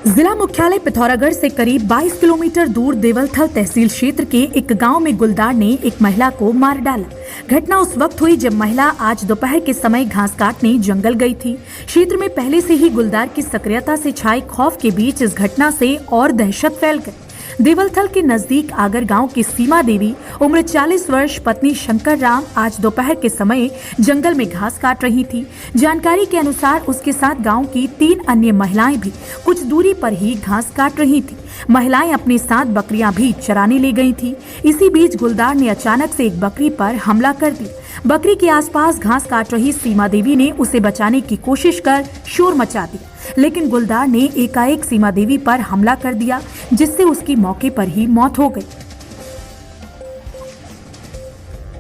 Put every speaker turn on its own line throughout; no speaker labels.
जिला मुख्यालय पिथौरागढ़ से करीब 22 किलोमीटर दूर देवलथल तहसील क्षेत्र के एक गांव में गुलदार ने एक महिला को मार डाला। घटना उस वक्त हुई जब महिला आज दोपहर के समय घास काटने जंगल गई थी। क्षेत्र में पहले से ही गुलदार की सक्रियता से छाए खौफ के बीच इस घटना से और दहशत फैल गई। देवलथल के नजदीक आगर गांव की सीमा देवी उम्र 40 वर्ष पत्नी शंकर राम आज दोपहर के समय जंगल में घास काट रही थी। जानकारी के अनुसार उसके साथ गांव की 3 अन्य महिलाएं भी कुछ दूरी पर ही घास काट रही थी। महिलाएं अपने साथ बकरियां भी चराने ले गई थी। इसी बीच गुलदार ने अचानक से एक बकरी पर हमला कर दिया। बकरी के आसपास घास काट रही सीमा देवी ने उसे बचाने की कोशिश कर शोर मचा दिया, लेकिन गुलदार ने एकाएक सीमा देवी पर हमला कर दिया, जिससे उसकी मौके पर ही मौत हो गई।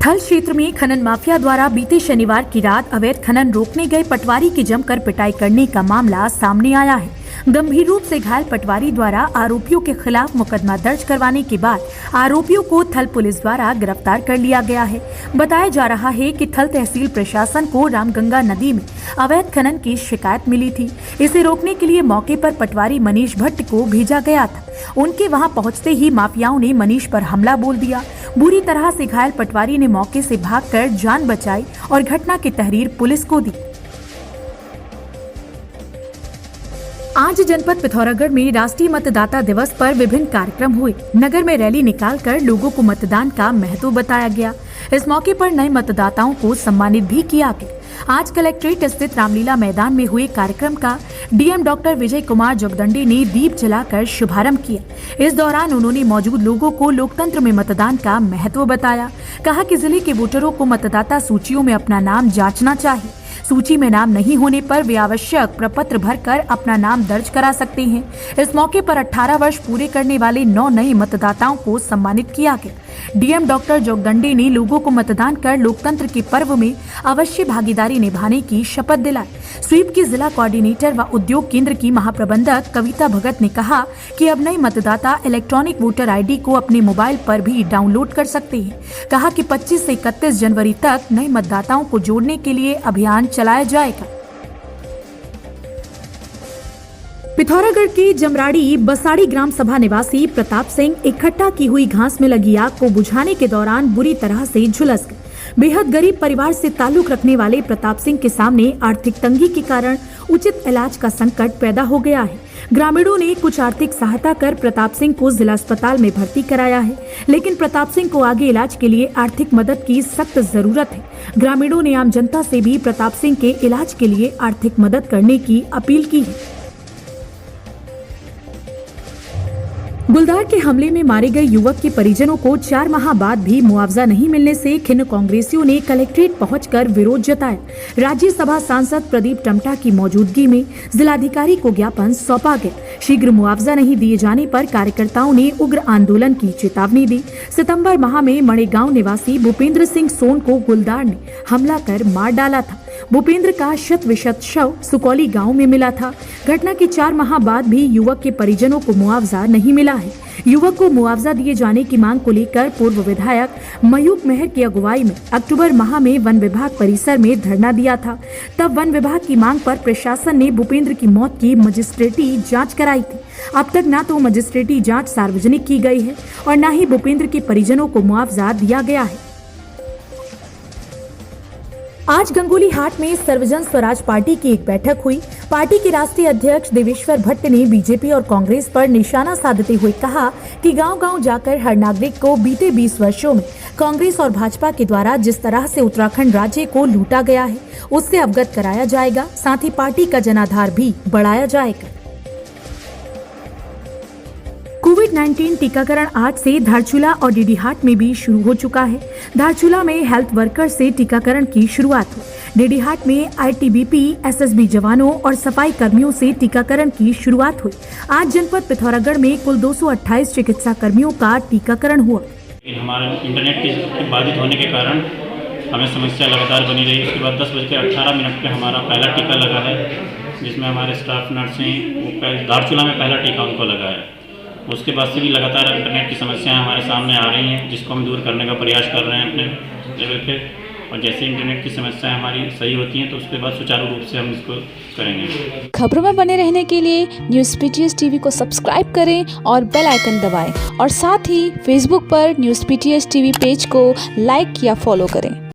थल क्षेत्र में खनन माफिया द्वारा बीते शनिवार की रात अवैध खनन रोकने गए पटवारी की जमकर पिटाई करने का मामला सामने आया है। गंभीर रूप से घायल पटवारी द्वारा आरोपियों के खिलाफ मुकदमा दर्ज करवाने के बाद आरोपियों को थल पुलिस द्वारा गिरफ्तार कर लिया गया है। बताया जा रहा है कि थल तहसील प्रशासन को रामगंगा नदी में अवैध खनन की शिकायत मिली थी। इसे रोकने के लिए मौके पर पटवारी मनीष भट्ट को भेजा गया था। उनके वहां पहुंचते ही माफियाओं ने मनीष पर हमला बोल दिया। बुरी तरह से घायल पटवारी ने मौके से भागकर जान बचाई और घटना की तहरीर पुलिस को दी। आज जनपद पिथौरागढ़ में राष्ट्रीय मतदाता दिवस पर विभिन्न कार्यक्रम हुए। नगर में रैली निकालकर लोगों को मतदान का महत्व बताया गया। इस मौके पर नए मतदाताओं को सम्मानित भी किया गया। आज कलेक्ट्रेट स्थित रामलीला मैदान में हुए कार्यक्रम का डीएम डॉक्टर विजय कुमार जोगदंडे ने दीप जलाकर शुभारंभ किया। इस दौरान उन्होंने मौजूद लोगों को लोकतंत्र में मतदान का महत्व बताया। कहा कि जिले के वोटरों को मतदाता सूचियों में अपना नाम जांचना चाहिए। सूची में नाम नहीं होने पर वे आवश्यक प्रपत्र भरकर अपना नाम दर्ज करा सकते हैं। इस मौके पर 18 वर्ष पूरे करने वाले 9 नए मतदाताओं को सम्मानित किया गया। डीएम डॉक्टर जोगदंडे ने लोगों को मतदान कर लोकतंत्र के पर्व में अवश्य भागीदारी निभाने की शपथ दिलाई। स्वीप की जिला कोऑर्डिनेटर व उद्योग केंद्र की महाप्रबंधक कविता भगत ने कहा कि अब नए मतदाता इलेक्ट्रॉनिक वोटर आईडी को अपने मोबाइल पर भी डाउनलोड कर सकते हैं। कहा कि 25 से 31 जनवरी तक नए मतदाताओं को जोड़ने के लिए अभियान चलाया जाएगा। पिथौरागढ़ के जमराड़ी बसाड़ी ग्राम सभा निवासी प्रताप सिंह इकट्ठा की हुई घास में लगी आग को बुझाने के दौरान बुरी तरह से झुलस गए। बेहद गरीब परिवार से ताल्लुक रखने वाले प्रताप सिंह के सामने आर्थिक तंगी के कारण उचित इलाज का संकट पैदा हो गया है। ग्रामीणों ने कुछ आर्थिक सहायता कर प्रताप सिंह को जिला अस्पताल में भर्ती कराया है, लेकिन प्रताप सिंह को आगे इलाज के लिए आर्थिक मदद की सख्त जरूरत है। ग्रामीणों ने आम जनता से भी प्रताप सिंह के इलाज के लिए आर्थिक मदद करने की अपील की है। गुलदार के हमले में मारे गए युवक के परिजनों को 4 माह बाद भी मुआवजा नहीं मिलने से खिन्न कांग्रेसियों ने कलेक्ट्रेट पहुंचकर विरोध जताया। राज्यसभा सांसद प्रदीप टमटा की मौजूदगी में जिलाधिकारी को ज्ञापन सौंपा गया। शीघ्र मुआवजा नहीं दिए जाने पर कार्यकर्ताओं ने उग्र आंदोलन की चेतावनी दी। सितंबर माह में मणेगांव निवासी भूपेंद्र सिंह सोन को गुलदार ने हमला कर मार डाला था। भूपेंद्र का शत शव सुकौली गांव में मिला था। घटना के 4 माह बाद भी युवक के परिजनों को मुआवजा नहीं मिला है। युवक को मुआवजा दिए जाने की मांग को लेकर पूर्व विधायक मयूक मेहर की अगुवाई में अक्टूबर माह में वन विभाग परिसर में धरना दिया था। तब वन विभाग की मांग पर प्रशासन ने भूपेंद्र की मौत की मजिस्ट्रेटी जांच कराई थी। अब तक न तो मजिस्ट्रेटी जांच सार्वजनिक की गई है और न ही भूपेंद्र के परिजनों को मुआवजा दिया गया है। आज गंगोली हाट में सर्वजन स्वराज पार्टी की एक बैठक हुई। पार्टी के राष्ट्रीय अध्यक्ष देवेश्वर भट्ट ने बीजेपी और कांग्रेस पर निशाना साधते हुए कहा कि गांव-गांव जाकर हर नागरिक को बीते 20 वर्षों में कांग्रेस और भाजपा के द्वारा जिस तरह से उत्तराखंड राज्य को लूटा गया है, उससे अवगत कराया जाएगा। साथ ही पार्टी का जनाधार भी बढ़ाया जाएगा। कोविड-19 टीकाकरण आज से धारचूला और डीडीहाट में भी शुरू हो चुका है। धारचूला में हेल्थ वर्कर से टीकाकरण की शुरुआत हुई। डीडीहाट में आईटीबीपी, एसएसबी जवानों और सफाई कर्मियों से टीकाकरण की शुरुआत हुई। आज जनपद पिथौरागढ़ में कुल 228 चिकित्सा कर्मियों का टीकाकरण हुआ।
हमारे इंटरनेट के बाधित होने के कारण हमें समस्या लगातार बनी रही। उसके बाद 10:18 पे हमारा पहला टीका लगा है, जिसमें हमारे स्टाफ नर्सें धारचूला में पहला टीका उनको लगा है। उसके बाद से भी लगातार इंटरनेट की समस्याएं हमारे सामने आ रही हैं, जिसको हम दूर करने का प्रयास कर रहे हैं अपने लेवल पे। और जैसे इंटरनेट की समस्याएं हमारी सही होती हैं तो उसके बाद सुचारू रूप से हम इसको करेंगे।
खबरों में बने रहने के लिए न्यूज़ पीटीएस टीवी को सब्सक्राइब करें और बेल आइकन दबाएं और साथ ही फेसबुक पर न्यूज़ पीटीएस टीवी पेज को लाइक या फॉलो करें।